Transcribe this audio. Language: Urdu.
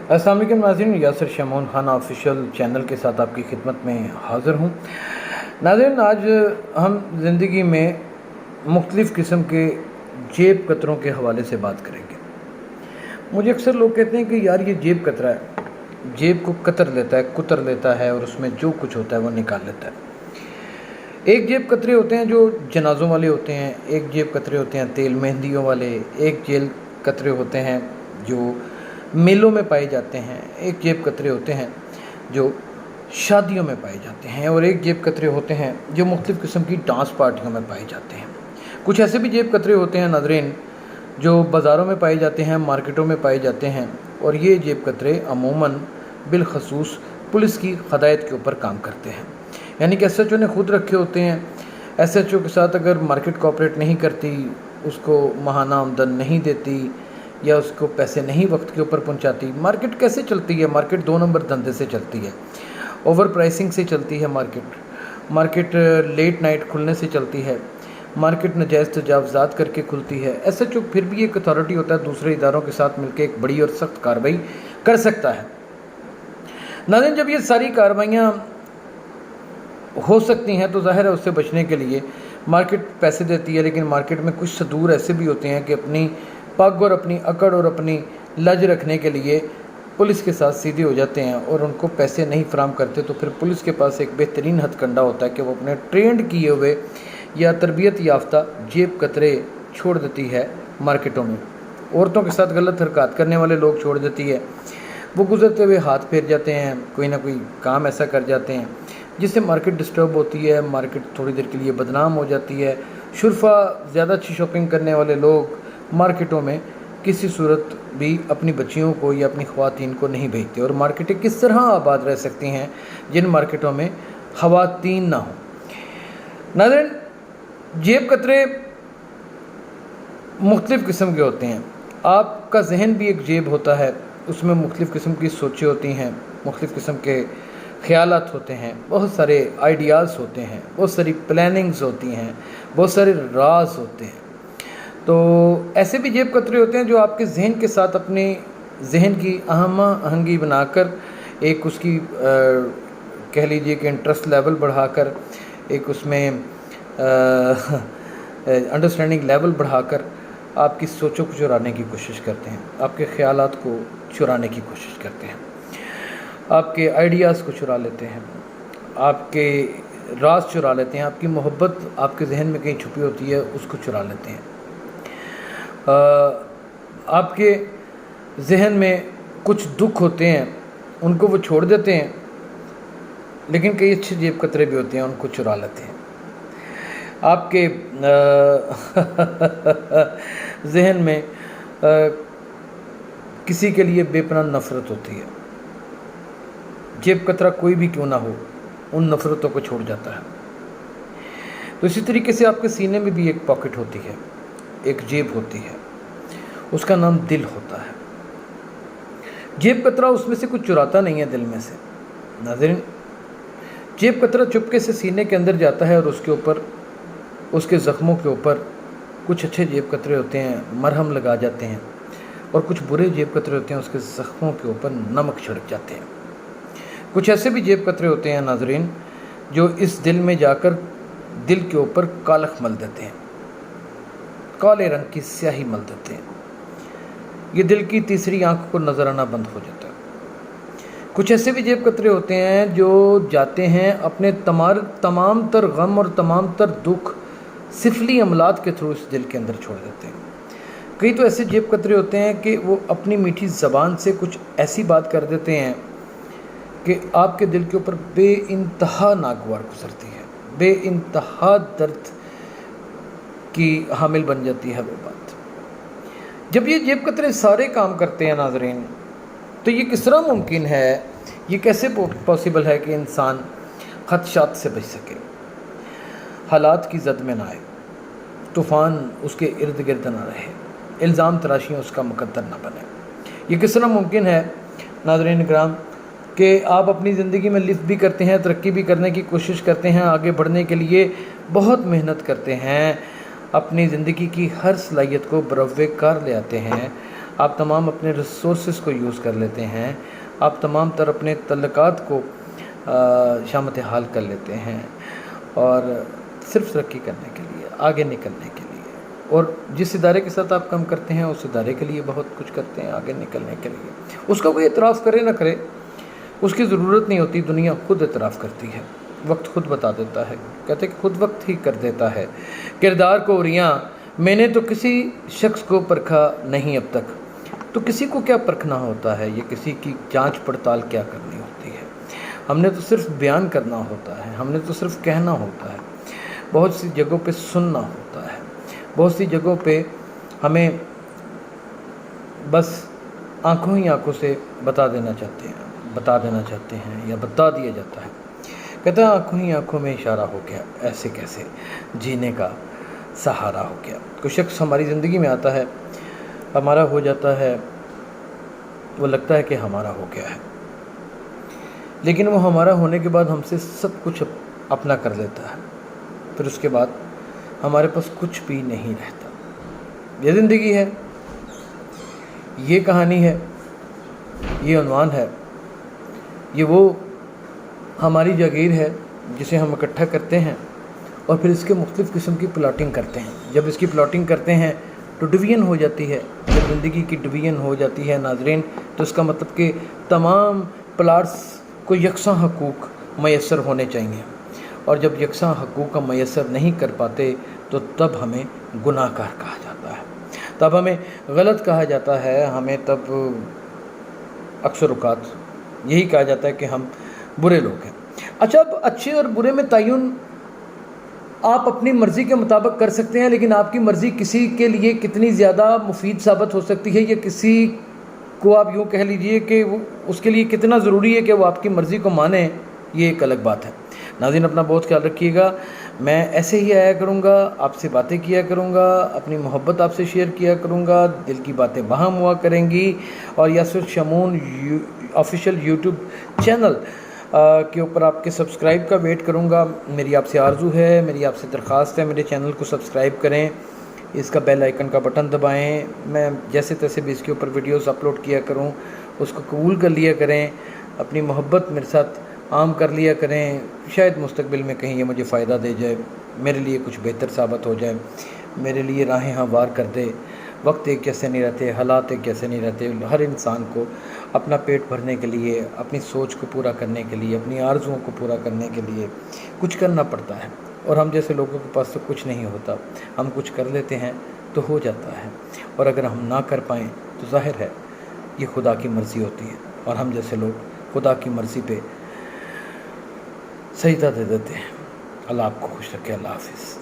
السلام علیکم ناظرین، یاسر شمعون خان آفیشیل چینل کے ساتھ آپ کی خدمت میں حاضر ہوں۔ ناظرین، آج ہم زندگی میں مختلف قسم کے جیب کتروں کے حوالے سے بات کریں گے۔ مجھے اکثر لوگ کہتے ہیں کہ یار یہ جیب کترا ہے، جیب کو کتر لیتا ہے اور اس میں جو کچھ ہوتا ہے وہ نکال لیتا ہے۔ ایک جیب کترے ہوتے ہیں جو جنازوں والے ہوتے ہیں، ایک جیب کترے ہوتے ہیں تیل مہندیوں والے، ایک جیب کترے ہوتے ہیں جو میلوں میں پائے جاتے ہیں، ایک جیب کترے ہوتے ہیں جو شادیوں میں پائے جاتے ہیں، اور ایک جیب کترے ہوتے ہیں جو مختلف قسم کی ڈانس پارٹیوں میں پائے جاتے ہیں۔ کچھ ایسے بھی جیب کترے ہوتے ہیں ناظرین جو بازاروں میں پائے جاتے ہیں، مارکیٹوں میں پائے جاتے ہیں، اور یہ جیب کترے عموماً بالخصوص پولیس کی ہدایت کے اوپر کام کرتے ہیں۔ یعنی کہ ایس ایچ او نے خود رکھے ہوتے ہیں۔ ایس ایچ او کے ساتھ اگر مارکیٹ کوآپریٹ نہیں کرتی، اس کو ماہانہ آمدن نہیں دیتی یا اس کو پیسے نہیں وقت کے اوپر پہنچاتی، مارکیٹ کیسے چلتی ہے؟ مارکیٹ 2 نمبر دھندے سے چلتی ہے، اوور پرائسنگ سے چلتی ہے، مارکیٹ لیٹ نائٹ کھلنے سے چلتی ہے، مارکیٹ ناجائز تجاوزات کر کے کھلتی ہے۔ ایس ایچ او پھر بھی ایک اتھارٹی ہوتا ہے، دوسرے اداروں کے ساتھ مل کے ایک بڑی اور سخت کارروائی کر سکتا ہے۔ ناظرین، جب یہ ساری کارروائیاں ہو سکتی ہیں تو ظاہر ہے اس سے بچنے کے لیے مارکیٹ پیسے دیتی ہے، لیکن مارکیٹ میں کچھ صدور ایسے بھی ہوتے ہیں کہ اپنی پگ اور اپنی اکڑ اور اپنی لج رکھنے کے لیے پولیس کے ساتھ سیدھے ہو جاتے ہیں اور ان کو پیسے نہیں فراہم کرتے، تو پھر پولیس کے پاس ایک بہترین ہتھ کنڈا ہوتا ہے کہ وہ اپنے ٹرینڈ کیے ہوئے یا تربیت یافتہ جیب کترے چھوڑ دیتی ہے مارکیٹوں میں۔ عورتوں کے ساتھ غلط حرکات کرنے والے لوگ چھوڑ دیتی ہے، وہ گزرتے ہوئے ہاتھ پھیر جاتے ہیں، کوئی نہ کوئی کام ایسا کر جاتے ہیں جس سے مارکیٹ ڈسٹرب ہوتی ہے، مارکیٹ تھوڑی دیر کے لیے بدنام ہو جاتی ہے۔ شرفا، زیادہ اچھی شاپنگ کرنے والے لوگ مارکیٹوں میں کسی صورت بھی اپنی بچیوں کو یا اپنی خواتین کو نہیں بھیجتے، اور مارکیٹیں کس طرح آباد رہ سکتی ہیں جن مارکیٹوں میں خواتین نہ ہوں؟ ناظرین، جیب کترے مختلف قسم کے ہوتے ہیں۔ آپ کا ذہن بھی ایک جیب ہوتا ہے، اس میں مختلف قسم کی سوچیں ہوتی ہیں، مختلف قسم کے خیالات ہوتے ہیں، بہت سارے آئیڈیاز ہوتے ہیں، بہت ساری پلاننگز ہوتی ہیں، بہت سارے راز ہوتے ہیں۔ تو ایسے بھی جیب کترے ہوتے ہیں جو آپ کے ذہن کے ساتھ اپنے ذہن کی ہم آہنگی بنا کر، ایک اس کی کہہ لیجئے کہ انٹرسٹ لیول بڑھا کر، ایک اس میں انڈرسٹینڈنگ لیول بڑھا کر آپ کی سوچوں کو چرانے کی کوشش کرتے ہیں، آپ کے خیالات کو چرانے کی کوشش کرتے ہیں، آپ کے آئیڈیاز کو چرا لیتے ہیں، آپ کے راز چرا لیتے ہیں، آپ کی محبت آپ کے ذہن میں کہیں چھپی ہوتی ہے اس کو چرا لیتے ہیں، آپ کے ذہن میں کچھ دکھ ہوتے ہیں ان کو وہ چھوڑ دیتے ہیں، لیکن کئی اچھے جیب کترے بھی ہوتے ہیں ان کو چرا لیتے ہیں۔ آپ کے ذہن میں کسی کے لیے بے پناہ نفرت ہوتی ہے، جیب کترا کوئی بھی کیوں نہ ہو ان نفرتوں کو چھوڑ جاتا ہے۔ تو اسی طریقے سے آپ کے سینے میں بھی ایک پاکٹ ہوتی ہے، ایک جیب ہوتی ہے، اس کا نام دل ہوتا ہے۔ جیب کترا اس میں سے کچھ چراتا نہیں ہے دل میں سے۔ ناظرین، جیب کترا چپکے سے سینے کے اندر جاتا ہے اور اس کے اوپر، اس کے زخموں کے اوپر کچھ اچھے جیب کترے ہوتے ہیں مرہم لگا جاتے ہیں، اور کچھ برے جیب کترے ہوتے ہیں اس کے زخموں کے اوپر نمک چھڑک جاتے ہیں۔ کچھ ایسے بھی جیب کترے ہوتے ہیں ناظرین جو اس دل میں جا کر دل کے اوپر کالخ مل دیتے ہیں، کالے رنگ کی سیاہی مل دیتے ہیں، یہ دل کی تیسری آنکھ کو نظر آنا بند ہو جاتا ہے۔ کچھ ایسے بھی جیب کترے ہوتے ہیں جو جاتے ہیں اپنے تمام تر غم اور تمام تر دکھ سفلی عملات کے تھرو اس دل کے اندر چھوڑ دیتے ہیں۔ کئی تو ایسے جیب کترے ہوتے ہیں کہ وہ اپنی میٹھی زبان سے کچھ ایسی بات کر دیتے ہیں کہ آپ کے دل کے اوپر بے انتہا ناگوار گزرتی ہے، بے انتہا درد کی حامل بن جاتی ہے وہ بات۔ جب یہ جیب کترے سارے کام کرتے ہیں ناظرین، تو یہ کس طرح ممکن ہے، یہ کیسے پاسبل ہے کہ انسان خدشات سے بچ سکے، حالات کی زد میں نہ آئے، طوفان اس کے ارد گرد نہ رہے، الزام تراشیاں اس کا مقدر نہ بنے؟ یہ کس طرح ممکن ہے ناظرین اکرام کہ آپ اپنی زندگی میں لفٹ بھی کرتے ہیں، ترقی بھی کرنے کی کوشش کرتے ہیں، آگے بڑھنے کے لیے بہت محنت کرتے ہیں، اپنی زندگی کی ہر صلاحیت کو بروے کار لے آتے ہیں، آپ تمام اپنے ریسورسز کو یوز کر لیتے ہیں، آپ تمام تر اپنے تعلقات کو شامت حال کر لیتے ہیں، اور صرف ترقی کرنے کے لیے، آگے نکلنے کے لیے، اور جس ادارے کے ساتھ آپ کام کرتے ہیں اس ادارے کے لیے بہت کچھ کرتے ہیں آگے نکلنے کے لیے۔ اس کا کوئی اعتراف کرے نہ کرے، اس کی ضرورت نہیں ہوتی، دنیا خود اعتراف کرتی ہے، وقت خود بتا دیتا ہے، کہتے ہیں کہ خود وقت ہی کر دیتا ہے کردار کو عریاں، میں نے تو کسی شخص کو پرکھا نہیں اب تک۔ تو کسی کو کیا پرکھنا ہوتا ہے، یہ کسی کی جانچ پڑتال کیا کرنی ہوتی ہے؟ ہم نے تو صرف بیان کرنا ہوتا ہے، ہم نے تو صرف کہنا ہوتا ہے، بہت سی جگہوں پہ سننا ہوتا ہے، بہت سی جگہوں پہ ہمیں بس آنکھوں ہی آنکھوں سے بتا دینا چاہتے ہیں یا بتا دیا جاتا ہے۔ کہتا ہے آنکھوں ہی آنکھوں میں اشارہ ہو گیا، ایسے کیسے جینے کا سہارا ہو گیا۔ کوئی شخص ہماری زندگی میں آتا ہے، ہمارا ہو جاتا ہے، وہ لگتا ہے کہ ہمارا ہو گیا ہے، لیکن وہ ہمارا ہونے کے بعد ہم سے سب کچھ اپنا کر لیتا ہے، پھر اس کے بعد ہمارے پاس کچھ بھی نہیں رہتا۔ یہ زندگی ہے، یہ کہانی ہے، یہ عنوان ہے، یہ وہ ہماری جاگیر ہے جسے ہم اکٹھا کرتے ہیں اور پھر اس کے مختلف قسم کی پلاٹنگ کرتے ہیں۔ جب اس کی پلاٹنگ کرتے ہیں تو ڈویژن ہو جاتی ہے، جب زندگی کی ڈویژن ہو جاتی ہے ناظرین، تو اس کا مطلب کہ تمام پلاٹس کو یکساں حقوق میسر ہونے چاہیے، اور جب یکساں حقوق کا میسر نہیں کر پاتے تو تب ہمیں گناہ گار کہا جاتا ہے، تب ہمیں غلط کہا جاتا ہے، ہمیں تب اکثر اوقات یہی کہا جاتا ہے کہ ہم برے لوگ ہیں۔ اچھا، اب اچھے اور برے میں تعین آپ اپنی مرضی کے مطابق کر سکتے ہیں، لیکن آپ کی مرضی کسی کے لیے کتنی زیادہ مفید ثابت ہو سکتی ہے، یا کسی کو آپ یوں کہہ لیجئے کہ اس کے لیے کتنا ضروری ہے کہ وہ آپ کی مرضی کو مانے، یہ ایک الگ بات ہے۔ ناظرین، اپنا بہت خیال رکھیے گا، میں ایسے ہی آیا کروں گا، آپ سے باتیں کیا کروں گا، اپنی محبت آپ سے شیئر کیا کروں گا، دل کی باتیں باہم ہوا کریں گی، اور یاسر شمعون آفیشیل یوٹیوب چینل کے اوپر آپ کے سبسکرائب کا ویٹ کروں گا۔ میری آپ سے آرزو ہے، میری آپ سے درخواست ہے، میرے چینل کو سبسکرائب کریں، اس کا بیل آئیکن کا بٹن دبائیں، میں جیسے تیسے بھی اس کے اوپر ویڈیوز اپلوڈ کیا کروں، اس کو قبول کر لیا کریں، اپنی محبت میرے ساتھ عام کر لیا کریں، شاید مستقبل میں کہیں یہ مجھے فائدہ دے جائے، میرے لیے کچھ بہتر ثابت ہو جائے، میرے لیے راہیں ہموار کر دے۔ وقت ایک جیسے نہیں رہتے، حالات ایک جیسے نہیں رہتے، ہر انسان کو اپنا پیٹ بھرنے کے لیے، اپنی سوچ کو پورا کرنے کے لیے، اپنی آرزوؤں کو پورا کرنے کے لیے کچھ کرنا پڑتا ہے، اور ہم جیسے لوگوں کے پاس تو کچھ نہیں ہوتا، ہم کچھ کر لیتے ہیں تو ہو جاتا ہے، اور اگر ہم نہ کر پائیں تو ظاہر ہے یہ خدا کی مرضی ہوتی ہے، اور ہم جیسے لوگ خدا کی مرضی پہ سجدہ دے دیتے ہیں۔ اللہ آپ کو خوش رکھے، اللہ حافظ۔